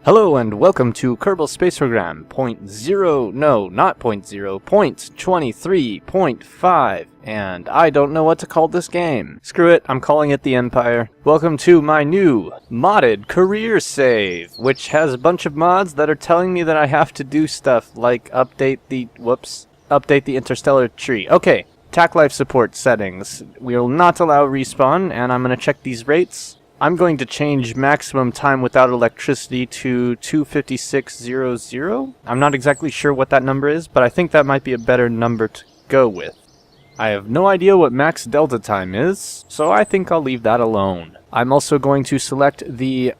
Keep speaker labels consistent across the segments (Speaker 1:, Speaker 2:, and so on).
Speaker 1: Hello and welcome to Kerbal Space Program .23.5, and I don't know what to call this game. Screw it, I'm calling it the Empire. Welcome to my new modded career save, which has a bunch of mods that are telling me that I have to do stuff like update the interstellar tree. Okay, TAC life support settings. We will not allow respawn, and I'm going to check these rates. I'm going to change maximum time without electricity to 256.00. I'm not exactly sure what that number is, but I think that might be a better number to go with. I have no idea what max delta time is, so I think I'll leave that alone. I'm also going to select the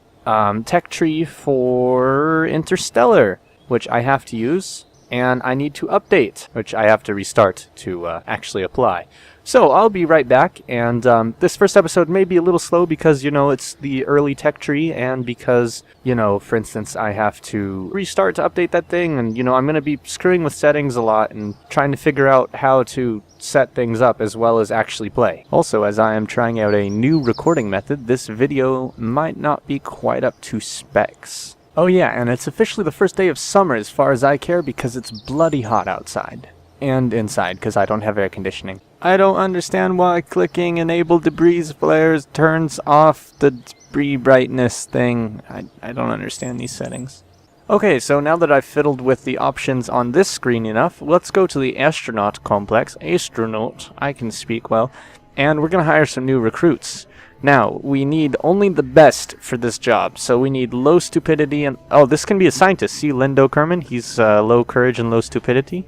Speaker 1: tech tree for Interstellar, which I have to use, and I need to update, which I have to restart to actually apply. So I'll be right back, and this first episode may be a little slow because, you know, it's the early tech tree, and because, you know, for instance, I have to restart to update that thing, and, you know, I'm going to be screwing with settings a lot and trying to figure out how to set things up as well as actually play. Also, as I am trying out a new recording method, this video might not be quite up to specs. Oh yeah, and it's officially the first day of summer as far as I care because it's bloody hot outside. And inside, because I don't have air conditioning. I don't understand why clicking Enable Debris Flares turns off the debris brightness thing. I don't understand these settings. Okay, so now that I've fiddled with the options on this screen enough, let's go to the astronaut complex. Astronaut, I can speak well. And we're going to hire some new recruits. Now, we need only the best for this job, so we need low stupidity and... Oh, this can be a scientist. See Lindo Kerman? He's low courage and low stupidity.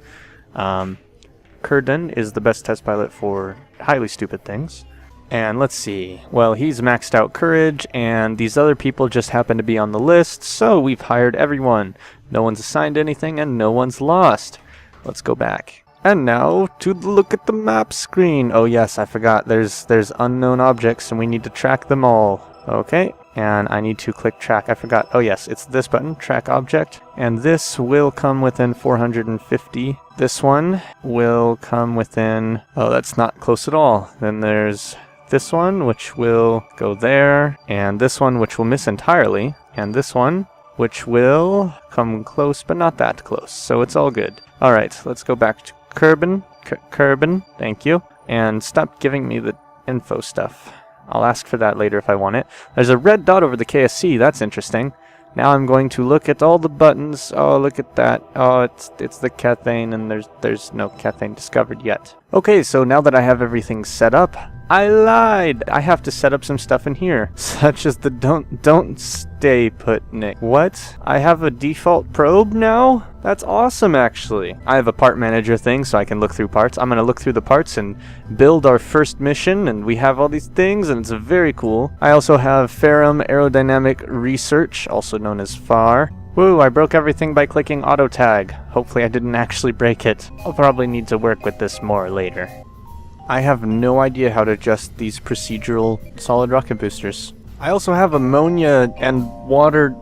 Speaker 1: Kurden is the best test pilot for highly stupid things. And let's see. Well, he's maxed out courage, and these other people just happen to be on the list, so we've hired everyone. No one's assigned anything, and no one's lost. Let's go back. And now, to look at the map screen. Oh yes, I forgot. There's unknown objects, and we need to track them all. Okay, and I need to click track. I forgot. Oh yes, it's this button, track object. And this will come within 450. This one will come within... Oh, that's not close at all. Then there's this one, which will go there. And this one, which will miss entirely. And this one, which will come close, but not that close. So it's all good. Alright, let's go back to Kerbin. Thank you. And stop giving me the info stuff. I'll ask for that later if I want it. There's a red dot over the KSC. That's interesting. Now I'm going to look at all the buttons. Oh, look at that. Oh, it's the cathane, and there's no cathane discovered yet. Okay, so now that I have everything set up, I lied. I have to set up some stuff in here, such as the don't stay put, Nick. What? I have a default probe now? That's awesome, actually. I have a part manager thing, so I can look through parts. I'm gonna look through the parts and build our first mission, and we have all these things, and it's very cool. I also have Ferrum Aerodynamic Research, also known as FAR. Woo, I broke everything by clicking auto tag. Hopefully I didn't actually break it. I'll probably need to work with this more later. I have no idea how to adjust these procedural solid rocket boosters. I also have ammonia and water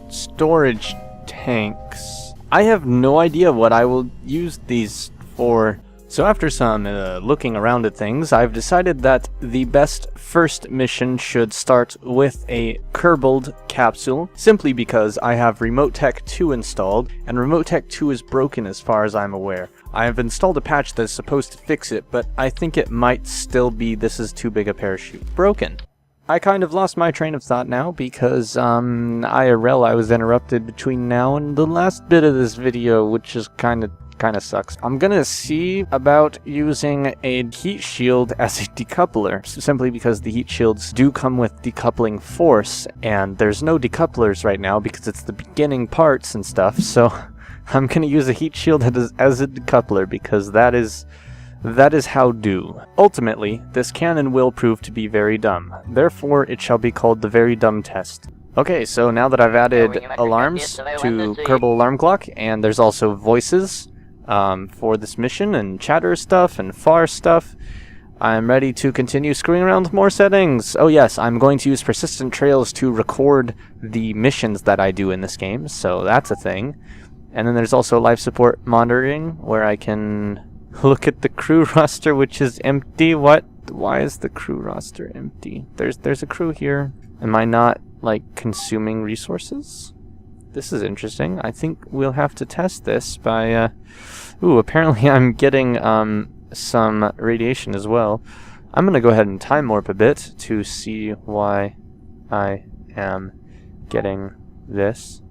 Speaker 1: storage tanks. I have no idea what I will use these for. So after some looking around at things, I've decided that the best first mission should start with a Kerbal capsule, simply because I have Remote Tech 2 installed, and Remote Tech 2 is broken as far as I'm aware. I have installed a patch that's supposed to fix it, but I think it might still be this is too big a parachute broken. I kind of lost my train of thought now because, IRL, I was interrupted between now and the last bit of this video, which is kind of sucks. I'm gonna see about using a heat shield as a decoupler, simply because the heat shields do come with decoupling force, and there's no decouplers right now because it's the beginning parts and stuff, so I'm gonna use a heat shield as a decoupler because that is how do. Ultimately, this cannon will prove to be very dumb. Therefore, it shall be called the Very Dumb Test. Okay, so now that I've added alarms to Kerbal Alarm Clock, and there's also voices for this mission, and chatter stuff, and FAR stuff, I'm ready to continue screwing around with more settings. Oh yes, I'm going to use persistent trails to record the missions that I do in this game, so that's a thing. And then there's also life support monitoring, where I can look at the crew roster, which is empty. What? Why is the crew roster empty? There's a crew here. Am I not, like, consuming resources? this is interesting. I think we'll have to test this by... Ooh, apparently I'm getting some radiation as well. I'm going to go ahead and time warp a bit to see why I am getting this.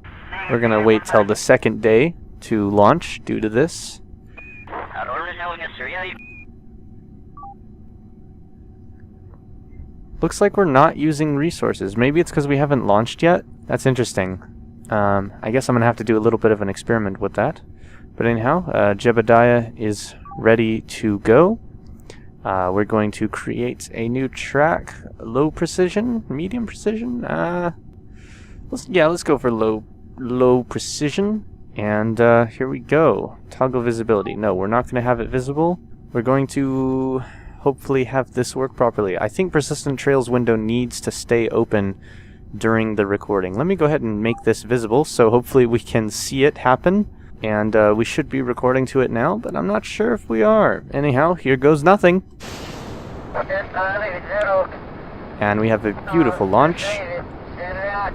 Speaker 1: We're going to wait till the second day to launch due to this. Looks like we're not using resources. Maybe it's because we haven't launched yet. That's interesting. I guess I'm going to have to do a little bit of an experiment with that. But anyhow, Jebediah is ready to go. We're going to create a new track. Low precision? Medium precision? Let's go for low precision. And here we go. Toggle visibility. No, we're not going to have it visible. We're going to hopefully have this work properly. I think persistent trails window needs to stay open during the recording. Let me go ahead and make this visible so hopefully we can see it happen. And we should be recording to it now, but I'm not sure if we are. Anyhow, here goes nothing. And we have a beautiful launch.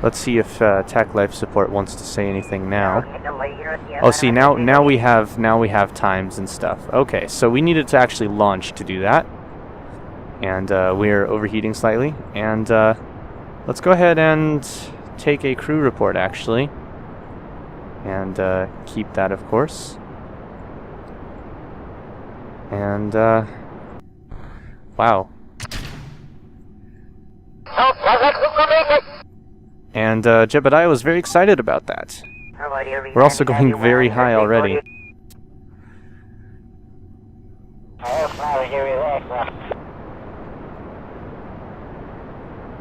Speaker 1: Let's see if TAC Life Support wants to say anything now. Oh, see, now we have times and stuff. Okay, so we needed to actually launch to do that. And we're overheating slightly. And let's go ahead and take a crew report, actually. And keep that, of course. And wow. And Jebediah was very excited about that. We're also going very high already.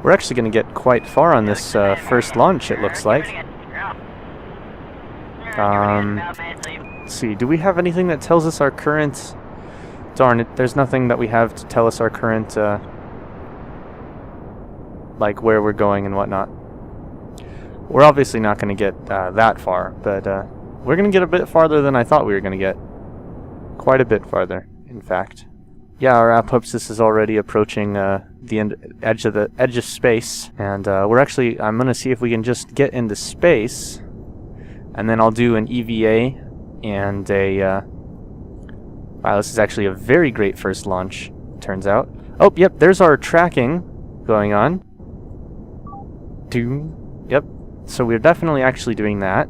Speaker 1: We're actually going to get quite far on this first launch, it looks like. Let's see, do we have anything that tells us our current... Darn it, there's nothing that we have to tell us our current, like where we're going and whatnot. We're obviously not going to get that far, but we're going to get a bit farther than I thought we were going to get. Quite a bit farther, in fact. Yeah, our apoapsis is already approaching the edge of space, and I'm going to see if we can just get into space, and then I'll do an EVA and a... wow, this is actually a very great first launch, turns out. Oh, yep, there's our tracking going on. Yep. So we're definitely actually doing that.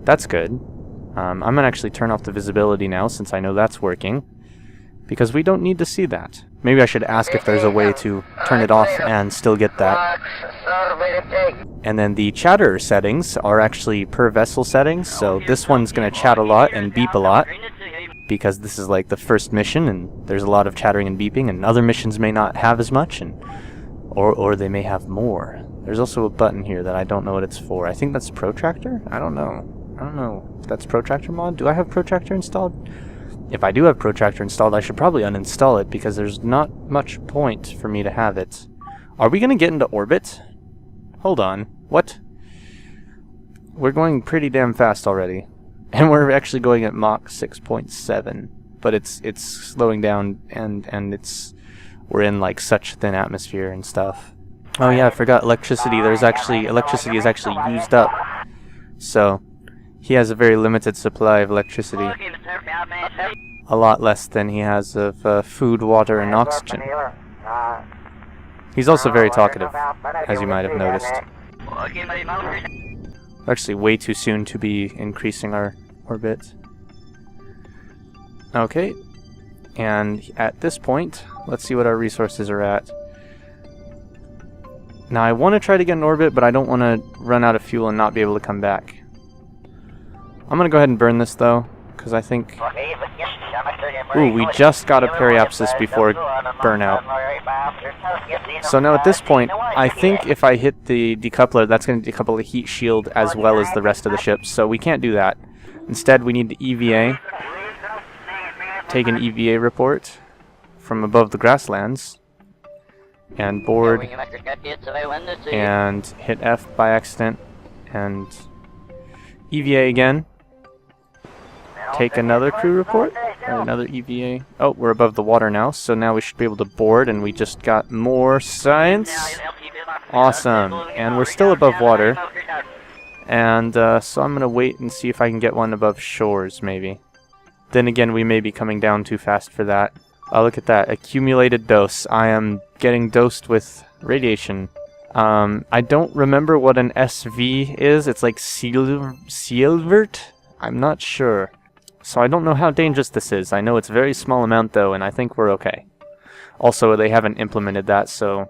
Speaker 1: That's good. I'm going to actually turn off the visibility now since I know that's working. Because we don't need to see that. Maybe I should ask if there's a way to turn it off and still get that. And then the chatter settings are actually per vessel settings. So this one's going to chat a lot and beep a lot. Because this is like the first mission and there's a lot of chattering and beeping. And other missions may not have as much. Or they may have more. There's also a button here that I don't know what it's for. I think that's Protractor? I don't know if that's Protractor mod. Do I have Protractor installed? If I do have Protractor installed, I should probably uninstall it because there's not much point for me to have it. Are we going to get into orbit? Hold on. What? We're going pretty damn fast already. And we're actually going at Mach 6.7. But it's slowing down and we're in like such thin atmosphere and stuff. Oh yeah, I forgot electricity. Electricity is actually used up. So he has a very limited supply of electricity. A lot less than he has of food, water, and oxygen. He's also very talkative, as you might have noticed. Actually, way too soon to be increasing our orbit. Okay, and at this point, let's see what our resources are at. Now, I want to try to get in orbit, but I don't want to run out of fuel and not be able to come back. I'm going to go ahead and burn this, though, because I think... Ooh, we just got a periapsis before burnout. So now at this point, I think if I hit the decoupler, that's going to decouple the heat shield as well as the rest of the ship, so we can't do that. Instead, we need to EVA. Take an EVA report from above the grasslands. And board. And hit F by accident. And EVA again. Take another crew report. And another EVA. Oh, we're above the water now, so now we should be able to board, and we just got more science. Awesome. And we're still above water. and so I'm going to wait and see if I can get one above shores, maybe. Then again, we may be coming down too fast for that. Oh, look at that. Accumulated dose. I am getting dosed with radiation. I don't remember what an SV is. It's like Silvert? I'm not sure. So I don't know how dangerous this is. I know it's a very small amount, though, and I think we're okay. Also, they haven't implemented that, so...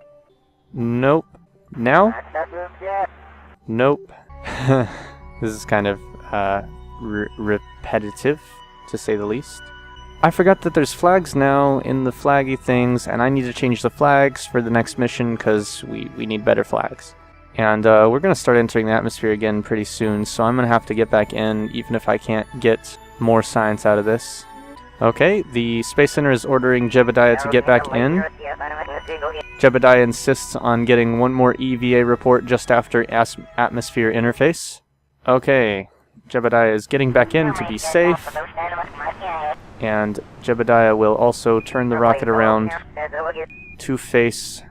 Speaker 1: Nope. Now? Nope. This is kind of repetitive, to say the least. I forgot that there's flags now in the flaggy things, and I need to change the flags for the next mission because we need better flags. And we're going to start entering the atmosphere again pretty soon, so I'm going to have to get back in, even if I can't get more science out of this. Okay, the Space Center is ordering Jebediah to get back in. Jebediah insists on getting one more EVA report just after atmosphere interface. Okay, Jebediah is getting back in to be safe. And Jebediah will also turn the rocket around to face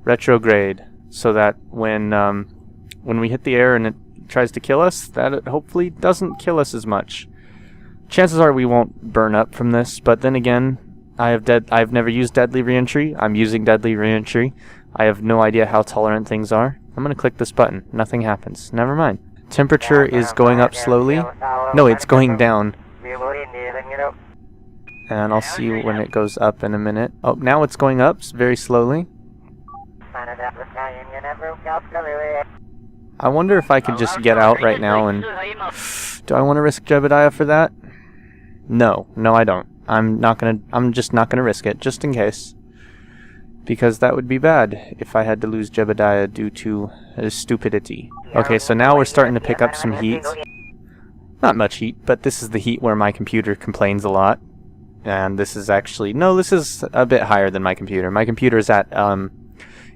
Speaker 1: retrograde, so that when we hit the air and it tries to kill us, that it hopefully doesn't kill us as much. Chances are we won't burn up from this, but then again, I've never used deadly reentry. I'm using deadly reentry. I have no idea how tolerant things are. I'm gonna click this button. Nothing happens. Never mind. Temperature is going up slowly. No, it's going down. And I'll see when it goes up in a minute. Oh, now it's going up very slowly. I wonder if I could just get out right now and... Do I want to risk Jebediah for that? No, I don't. I'm just not gonna risk it, just in case. Because that would be bad if I had to lose Jebediah due to stupidity. Okay, so now we're starting to pick up some heat. Not much heat, but this is the heat where my computer complains a lot. And this is actually... No, this is a bit higher than my computer. My computer is at,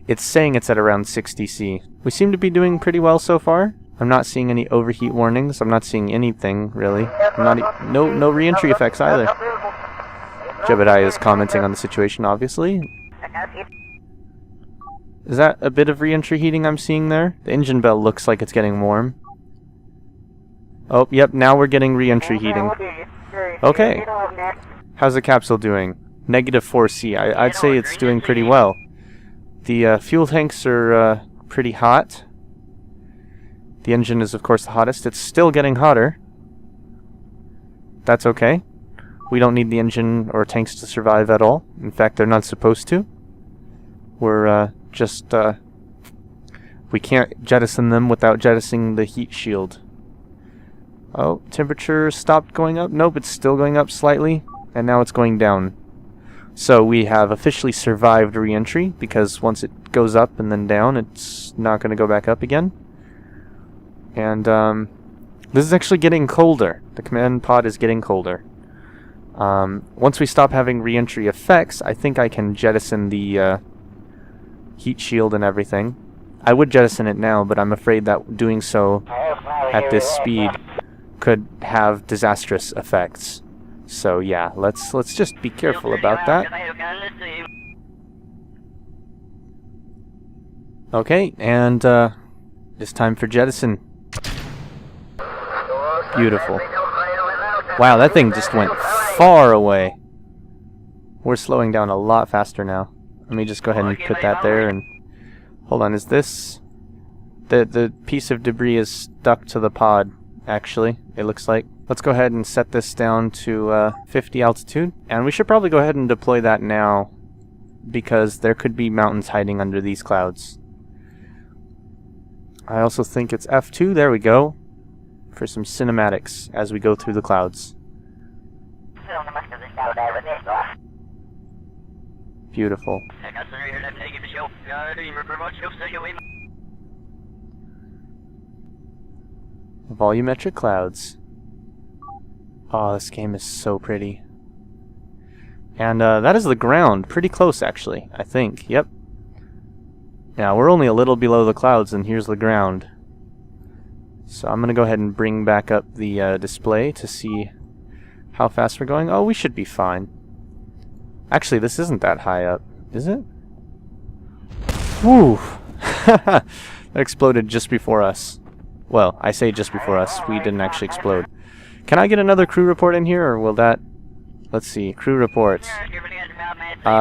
Speaker 1: it's saying it's at around 60 C. We seem to be doing pretty well so far. I'm not seeing any overheat warnings. I'm not seeing anything, really. No re-entry effects either. Jebediah is commenting on the situation, obviously. Is that a bit of re-entry heating I'm seeing there? The engine bell looks like it's getting warm. Oh, yep, now we're getting re-entry heating. Okay. How's the capsule doing? Negative 4C. I'd say it's doing pretty well. The fuel tanks are pretty hot. The engine is, of course, the hottest. It's still getting hotter. That's okay. We don't need the engine or tanks to survive at all. In fact, they're not supposed to. We're just... we can't jettison them without jettisoning the heat shield. Oh, temperature stopped going up. Nope, it's still going up slightly. And now it's going down. So we have officially survived re-entry, because once it goes up and then down, it's not going to go back up again. And this is actually getting colder. The command pod is getting colder. Once we stop having re-entry effects, I think I can jettison the heat shield and everything. I would jettison it now, but I'm afraid that doing so at this speed could have disastrous effects. So yeah, let's just be careful about that. Okay, and it's time for jettison. Beautiful. Wow, that thing just went far away. We're slowing down a lot faster now. Let me just go ahead and put that there and... Hold on, is this... The piece of debris is stuck to the pod, actually, it looks like. Let's go ahead and set this down to 50 altitude. And we should probably go ahead and deploy that now, because there could be mountains hiding under these clouds. I also think it's F2, there we go, for some cinematics as we go through the clouds. Beautiful. Volumetric clouds. Oh, this game is so pretty. And that is the ground. Pretty close, actually, I think. Yep. Now, we're only a little below the clouds, and here's the ground. So I'm going to go ahead and bring back up the display to see how fast we're going. Oh, we should be fine. Actually, this isn't that high up, is it? Woo! That exploded just before us. Well, I say just before us. We didn't actually explode. Can I get another crew report in here, or will that... Let's see. Crew reports.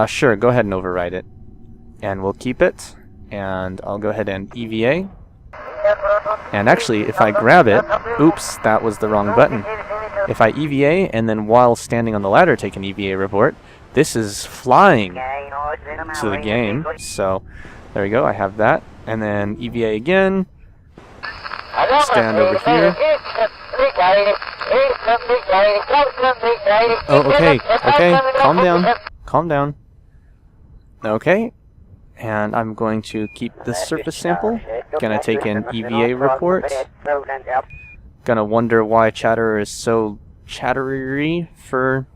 Speaker 1: Sure. Go ahead and override it. And we'll keep it. And I'll go ahead and EVA. And actually, if I grab it... Oops, that was the wrong button. If I EVA, and then while standing on the ladder take an EVA report, this is flying to the game. So, there we go. I have that. And then EVA again. Stand over here. Oh, okay. Okay. Calm down. Calm down. Okay. And I'm going to keep this surface sample. Gonna take an EVA report. Gonna wonder why Chatterer is so chattery for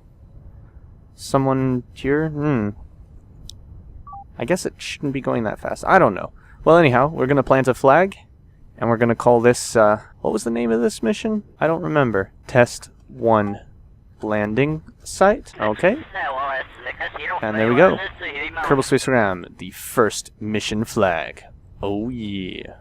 Speaker 1: someone here. I guess it shouldn't be going that fast. I don't know. Well, anyhow, we're gonna plant a flag. And we're gonna call this, what was the name of this mission? I don't remember. Test 1 landing site. Okay. And there we go. Kerbal Space Program, the first mission flag. Oh yeah.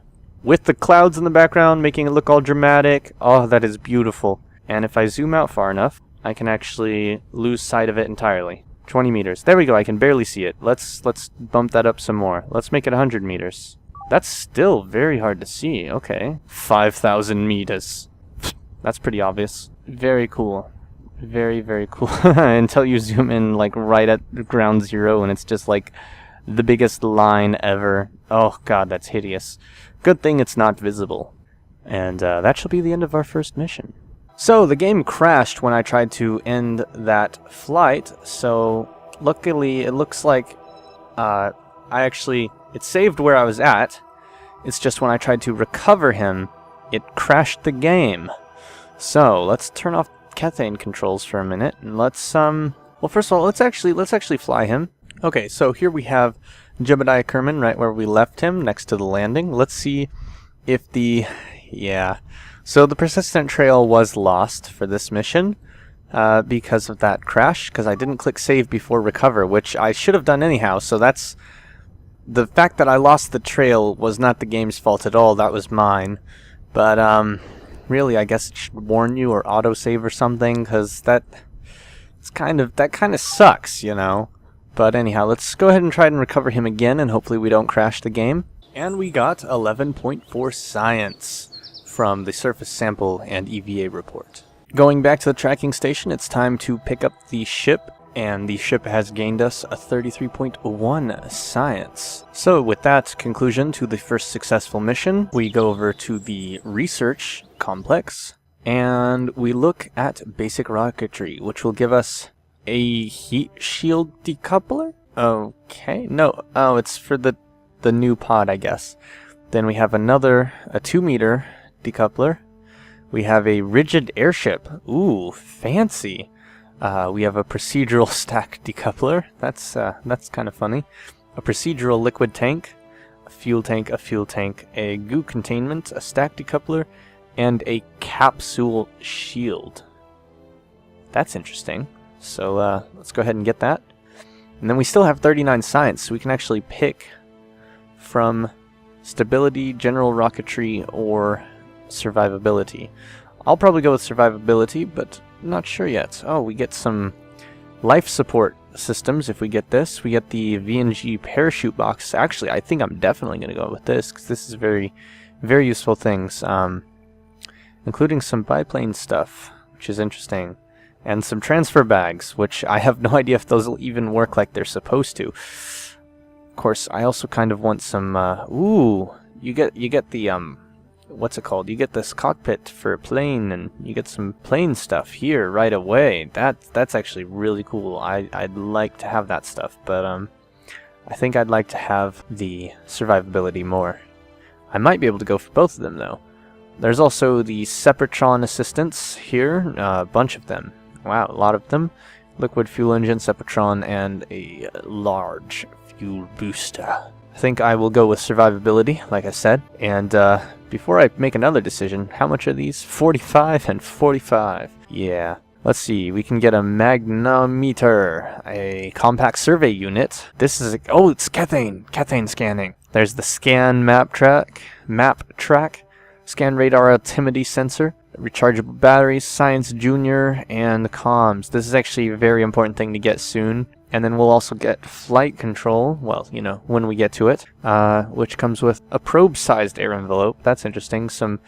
Speaker 1: With the clouds in the background, making it look all dramatic. Oh, that is beautiful. And if I zoom out far enough, I can actually lose sight of it entirely. 20 meters. There we go, I can barely see it. Let's bump that up some more. Let's make it 100 meters. That's still very hard to see. Okay. 5,000 meters. That's pretty obvious. Very cool. Very, very cool. Until you zoom in, like, right at ground zero, and it's just, like, the biggest line ever. Oh, God, that's hideous. Good thing it's not visible. And that shall be the end of our first mission. So, the game crashed when I tried to end that flight, so luckily it looks like it saved where I was at. It's just when I tried to recover him, it crashed the game. So, let's turn off Cathane controls for a minute, and let's, well, first of all, let's actually fly him. Okay, so here we have Jebediah Kerman right where we left him, next to the landing. Let's see if so the persistent trail was lost for this mission because of that crash, because I didn't click save before recover, which I should have done anyhow, so that's... The fact that I lost the trail was not the game's fault at all, that was mine. But, really, I guess it should warn you or autosave or something, because that kind of sucks, you know? But anyhow, let's go ahead and try and recover him again, and hopefully we don't crash the game. And we got 11.4 science from the surface sample and EVA report. Going back to the tracking station, it's time to pick up the ship, and the ship has gained us a 33.1 science. So with that conclusion to the first successful mission, we go over to the research complex, and we look at basic rocketry, which will give us a heat shield decoupler? Okay, no, oh, it's for the new pod, I guess. Then we have a 2-meter decoupler. We have a rigid airship. Ooh, fancy. We have a procedural stack decoupler. That's kind of funny. A procedural liquid tank, a fuel tank, a goo containment, a stack decoupler, and a capsule shield. That's interesting. So let's go ahead and get that. And then we still have 39 science, so we can actually pick from stability, general rocketry, or survivability. I'll probably go with survivability, but not sure yet. Oh, we get some life support systems if we get this. We get the VNG parachute box. Actually, I think I'm definitely going to go with this, because this is very, very useful things, including some biplane stuff, which is interesting. And some transfer bags, which I have no idea if those will even work like they're supposed to. Of course, I also kind of want some, ooh, you get the, what's it called? You get this cockpit for a plane, and you get some plane stuff here right away. That's actually really cool. I'd like to have that stuff, but, I think I'd like to have the survivability more. I might be able to go for both of them, though. There's also the Sepratron assistants here, a bunch of them. Wow, a lot of them. Liquid fuel engine, Sepratron, and a large fuel booster. I think I will go with survivability, like I said. And before I make another decision, how much are these? 45 and 45. Yeah. Let's see, we can get a magnometer, a compact survey unit. This is, it's Cathane scanning. There's the scan map track. Scan radar altimeter sensor, rechargeable batteries, science junior, and comms. This is actually a very important thing to get soon. And then we'll also get flight control, well, you know, when we get to it, which comes with a probe-sized air envelope. That's interesting. Some,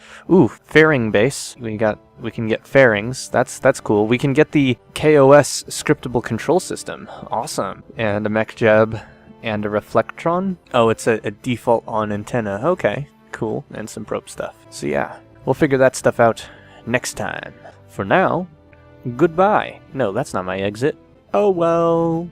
Speaker 1: fairing base. We can get fairings. That's cool. We can get the KOS scriptable control system. Awesome. And a mech jeb and a reflectron. Oh, it's a default on antenna. Okay, cool. And some probe stuff. So yeah, we'll figure that stuff out next time. For now, goodbye. No, that's not my exit. Oh well.